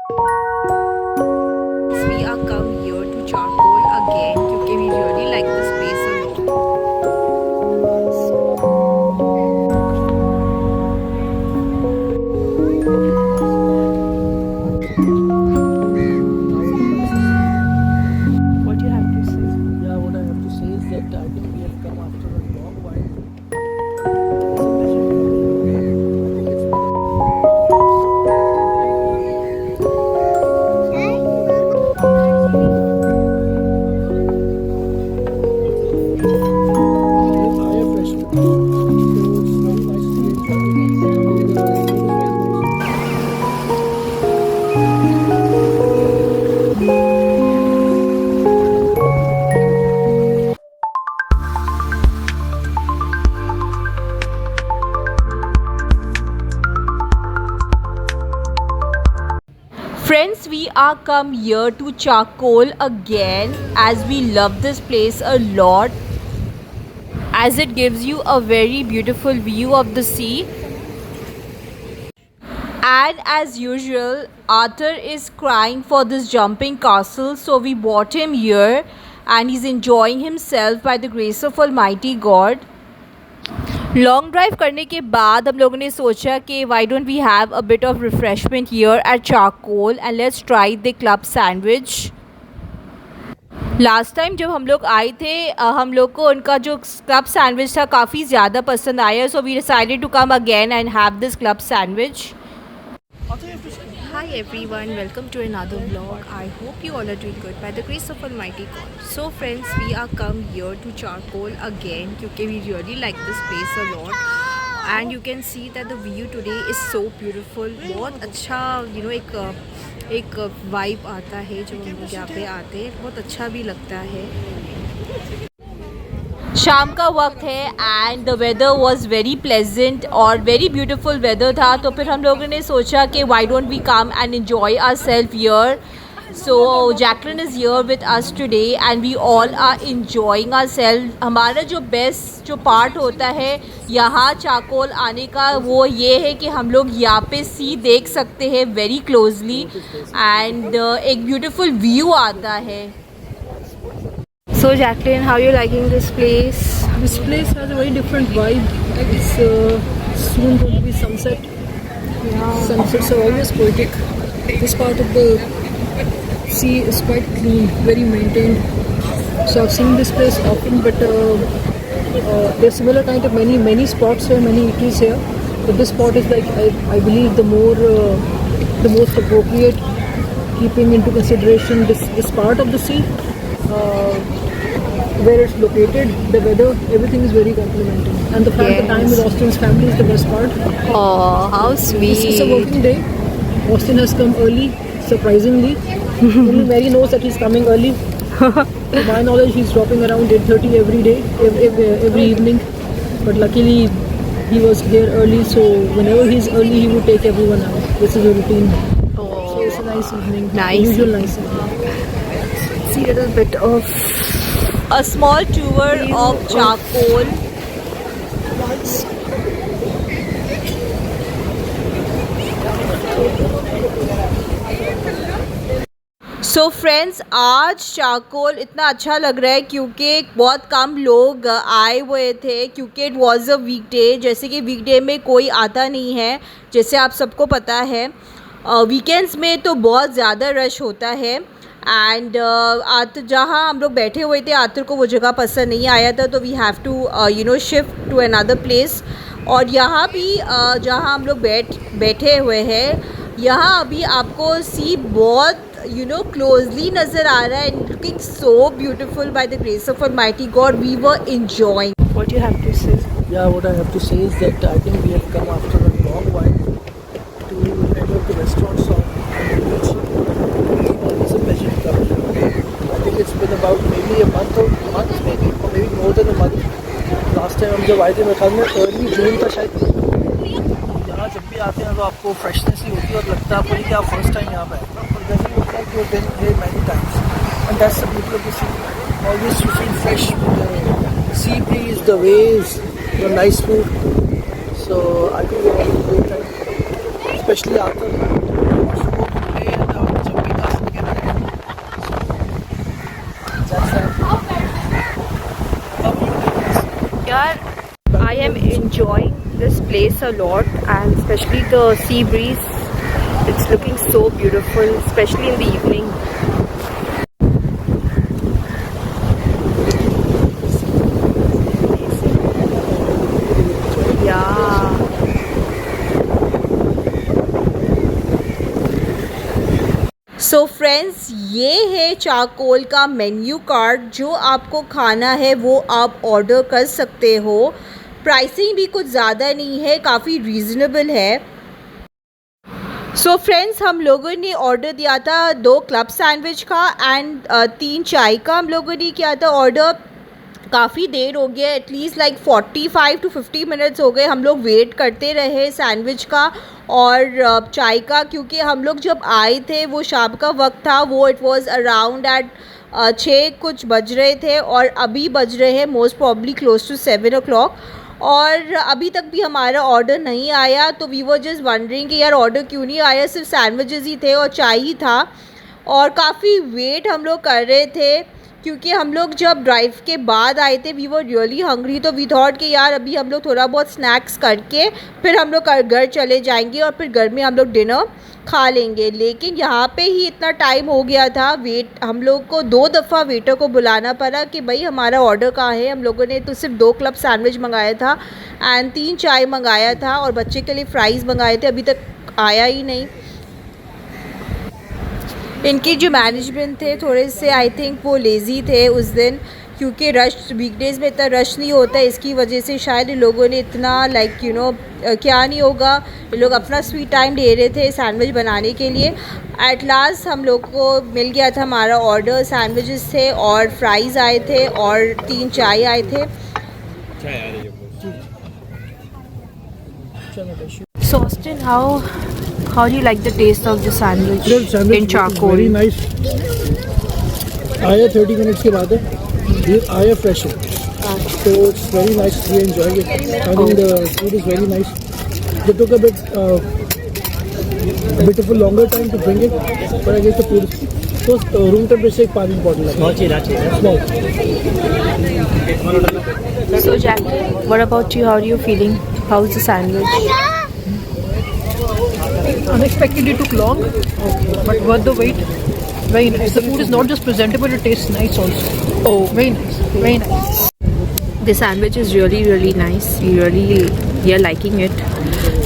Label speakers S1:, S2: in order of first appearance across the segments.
S1: We are come here to Charcoal again क्योंकि we really like this place a lot. What do you have to say?
S2: Yeah, what I have to say is that I think we have come after a long while. It's a pleasure to come here. I think it's been a higher pressure. So it's very nice to be in Charcoal. I mean, the food is very nice.
S1: Friends, we are come here to Charcoal again as we love this place a lot as it gives you a very beautiful view of the sea. And as usual, Arthur is crying for this jumping castle, so we brought him here and he's enjoying himself by the grace of Almighty God. Long drive करने के बाद हम लोगों ने सोचा कि why don't we have a bit of refreshment here at Charcoal and let's try the club sandwich. Last time जब हम लोग आए थे हम लोग को उनका जो क्लब सैंडविच था काफ़ी ज़्यादा पसंद आया, so we decided to come again and have this club sandwich. Hi everyone, welcome to another vlog. I hope you all are doing good by the grace of Almighty God. So friends, we are come here to Charcoal again क्योंकि we really like this place a lot. And you can see that the view today is so beautiful. बहुत अच्छा एक vibe आता है जब हम लोग यहाँ पे आते हैं, बहुत अच्छा भी लगता है. शाम का वक्त है and the weather was very pleasant और वेरी ब्यूटीफुल वेदर था, तो फिर हम लोगों ने सोचा कि why don't we come and enjoy our self here. So Jacqueline is here with us today and we all are enjoying our self. हमारा जो बेस्ट जो पार्ट होता है यहाँ चारकोल आने का वो ये है कि हम लोग यहाँ पे सी देख सकते हैं वेरी क्लोजली एंड एक ब्यूटीफुल व्यू आता है. So Jacqueline, how are you liking this place?
S2: This place has a very different vibe. It's soon going to be sunset.
S1: Yeah.
S2: Sunsets are always poetic. This part of the sea is quite clean, very maintained. So I've seen this place often, but there's similar kind of many spots here, many eateries here. But this spot is like I believe the most appropriate, keeping into consideration this part of the sea. Where it's located, the weather, everything is very complimenting. And the fact the time with Austin's family is the best part.
S1: Oh, how sweet.
S2: It's a working day. Austin has come early, surprisingly. Only Mary knows that he's coming early. To my knowledge, he's dropping around 8:30 every day, every evening. But luckily, he was here early, so whenever he's early, he would take everyone out. This is a routine.
S1: Oh,
S2: So it's a nice evening.
S1: Nice.
S2: Usual nice evening.
S1: see a little bit of a small tour of Charcoal. So friends, आज charcoal इतना अच्छा लग रहा है क्योंकि बहुत कम लोग आए हुए थे क्योंकि इट वाज अ वीकडे. जैसे कि वीकडे में कोई आता नहीं है, जैसे आप सबको पता है. वीकेंड्स में तो बहुत ज़्यादा रश होता है. एंड जहाँ हम लोग बैठे हुए थे आतुर को वो जगह पसंद नहीं आया था, तो we have to shift to another place. और यहाँ भी जहाँ हम लोग बैठे हुए हैं यहाँ अभी आपको सी बहुत closely नज़र आ रहा है and looking so beautiful by the grace of Almighty God. We were enjoying. What do you have to say?
S2: Yeah, what I have to say is that I think we have come after a long while to any of the restaurants on the beach. It's a pleasure to come here. I think it's been about maybe a month or maybe more than a month. Last time हम जब आए थे मेरे ख्याल में early जून था शायद. यहाँ जब भी आते हैं तो आपको फ्रेशनेस ही होती है और लगता है आपको नहीं कि आप फर्स्ट टाइम यहाँ पे आए. Like you've been here many times, and that's the beauty of the sea. Always you feel fresh with the sea breeze, the waves, the nice food. So I think we're having a great time, especially after we watched the boat today and
S1: this place a lot, and especially the sea breeze. It's looking so beautiful, especially in the evening. Yeah. So friends, ये है charcoal का menu card. जो आपको खाना है वो आप order कर सकते हो। प्राइसिंग भी कुछ ज़्यादा नहीं है, काफ़ी रीज़नेबल है। सो फ्रेंड्स, हम लोगों ने ऑर्डर दिया था 2 क्लब सैंडविच का एंड 3 चाय का हम लोगों ने किया था ऑर्डर। काफ़ी देर हो गया, एटलीस्ट लाइक 45 to 50 मिनट्स हो गए हम लोग वेट करते रहे सैंडविच का और चाय का, क्योंकि हम लोग जब आए थे वो शाम का वक्त था। वो इट वाज अराउंड एट 6 कुछ बज रहे थे और अभी बज रहे हैं most probably close to 7 o'clock और अभी तक भी हमारा ऑर्डर नहीं आया। तो वी वर जस्ट वंडरिंग कि यार ऑर्डर क्यों नहीं आया, सिर्फ सैंडविचेस ही थे और चाय ही था। और काफ़ी वेट हम लोग कर रहे थे क्योंकि हम लोग जब ड्राइव के बाद आए थे वी वर रियली हंग्री। तो वी थॉट कि यार अभी हम लोग थोड़ा बहुत स्नैक्स करके फिर हम लोग घर चले जाएंगे और फिर घर में हम लोग डिनर खा लेंगे। लेकिन यहाँ पे ही इतना टाइम हो गया था, वेट हम लोग को 2 दफ़ा वेटर को बुलाना पड़ा कि भाई हमारा ऑर्डर कहाँ है। हम लोगों ने तो सिर्फ 2 क्लब सैंडविच मंगाया था एंड 3 चाय मंगाया था और बच्चे के लिए फ़्राइज़ मंगाए थे, अभी तक आया ही नहीं। इनके जो मैनेजमेंट थे थोड़े से आई थिंक वो लेज़ी थे उस दिन, क्योंकि रश वीकडेज़ में इतना रश नहीं होता है, इसकी वजह से शायद इन लोगों ने इतना लाइक क्या नहीं होगा, ये लोग अपना स्वीट टाइम ले रहे थे सैंडविच बनाने के लिए। एट लास्ट हम लोग को मिल गया था हमारा ऑर्डर, सैंडविचेस थे और फ्राइज़ आए थे और 3 चाय आए थे। So Austin, how do you like the taste of the sandwich in charcoal?
S2: Very nice. आया 30 मिनट्स के बाद है, ये आया फ्रेश है, so it's very nice. We enjoy it. I think the food is very nice. They took a bit of a longer time to bring it, but I guess the food is so room temperature एक पानी bottle है। Small.
S1: So Jacqueline, what about you? How are you feeling? How's the sandwich?
S2: Unexpectedly took long, but worth the wait. Very nice. The food is not just presentable; it tastes nice also. Oh, very nice, very nice.
S1: The sandwich is really nice. We are liking it.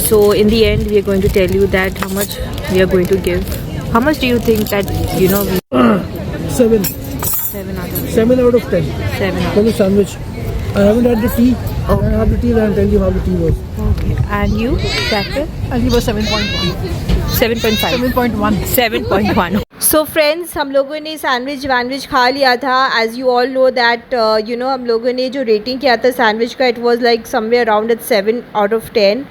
S1: So in the end, we are going to tell you that how much we are going to give. How much do you think that we
S2: 7.
S1: 7 out of
S2: 7 out of 10
S1: 7 out.
S2: for the sandwich. I haven't had the tea.
S1: Oh.
S2: I have the tea, and I'll tell you how the tea was.
S1: Okay. And you, Jacqueline?
S2: I think it was 7.1.
S1: 7.5.
S2: 7.1.
S1: 7.1. So friends, हम लोगों ने sandwich वैंडविच खा लिया था। As you all know that हम लोगों ने जो रेटिंग किया था सैंडविच का, it was like somewhere around at 7 out of 10।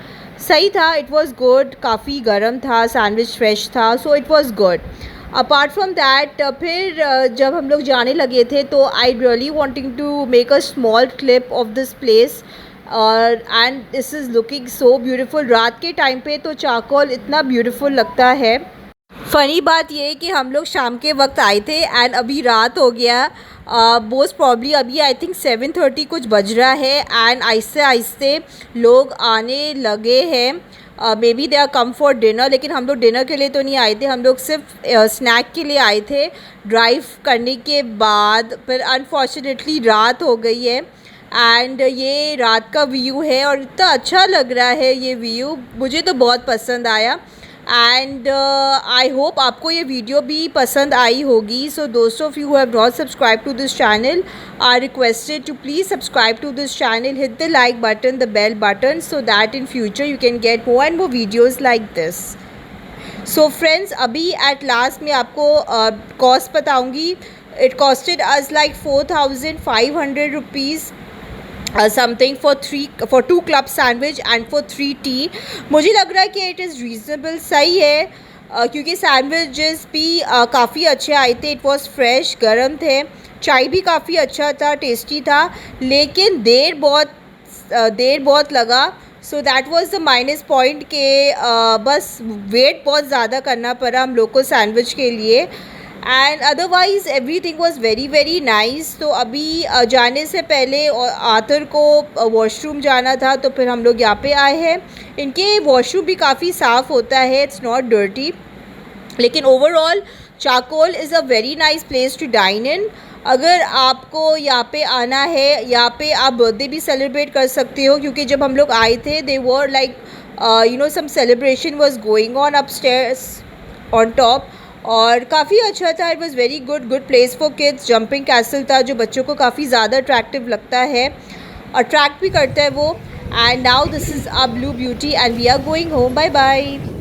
S1: सही था, इट वाज गुड, काफ़ी गर्म था, सैंडविच फ्रेश था, so it was good. Apart from that फिर जब हम लोग जाने लगे थे तो I really wanting to make a small clip of this place and this is looking so beautiful. रात के टाइम पे तो चारकोल इतना ब्यूटीफुल लगता है। फ़नी बात ये है कि हम लोग शाम के वक्त आए थे एंड अभी रात हो गया, मोस्ट प्रॉब्ली अभी आई थिंक 7:30 कुछ बज रहा है एंड आहिस्ते आहिस्ते लोग आने लगे हैं। Maybe they are come for dinner, लेकिन हम लोग डिनर के लिए तो नहीं आए थे, हम लोग सिर्फ स्नैक के लिए आए थे। ड्राइव करने के बाद फिर अनफॉर्चुनेटली रात हो गई है एंड ये रात का व्यू है और इतना अच्छा लग रहा है ये व्यू, मुझे तो बहुत पसंद आया एंड आई होप आपको ये वीडियो भी पसंद आई होगी। सो दोस्तों, if you have not subscribe to this channel are requested to please subscribe to this channel, hit the like button, the bell button, so that in future you can get more and more videos like this. So friends, अभी at last मैं आपको cost बताऊँगी। It costed us like 4,500 rupees something for 2 club sandwich and for 3 T. मुझे लग रहा है कि it is reasonable, सही है, क्योंकि सैंडविचेस भी काफ़ी अच्छे आए थे, इट वाज फ्रेश, गर्म थे, चाय भी काफ़ी अच्छा था, टेस्टी था, लेकिन देर बहुत लगा। So that was the minus point के बस वेट बहुत ज़्यादा करना पड़ा हम लोग को सैंडविच के लिए and otherwise everything was very very nice. तो अभी जाने से पहले आतर को वॉशरूम जाना था, तो फिर हम लोग यहाँ पे आए हैं। इनके वॉशरूम भी काफ़ी साफ़ होता है, इट्स नॉट डर्टी। लेकिन overall Charcoal is a very nice place to dine in. अगर आपको यहाँ पे आना है, यहाँ पे आप बर्थडे भी सेलिब्रेट कर सकते हो, क्योंकि जब हम लोग आए थे they were like some celebration was going on upstairs on top, और काफ़ी अच्छा था। It was very good place for kids. Jumping castle था जो बच्चों को काफ़ी ज़्यादा अट्रैक्टिव लगता है, अट्रैक्ट भी करता है वो। And now this is a blue beauty and we are going home. Bye bye.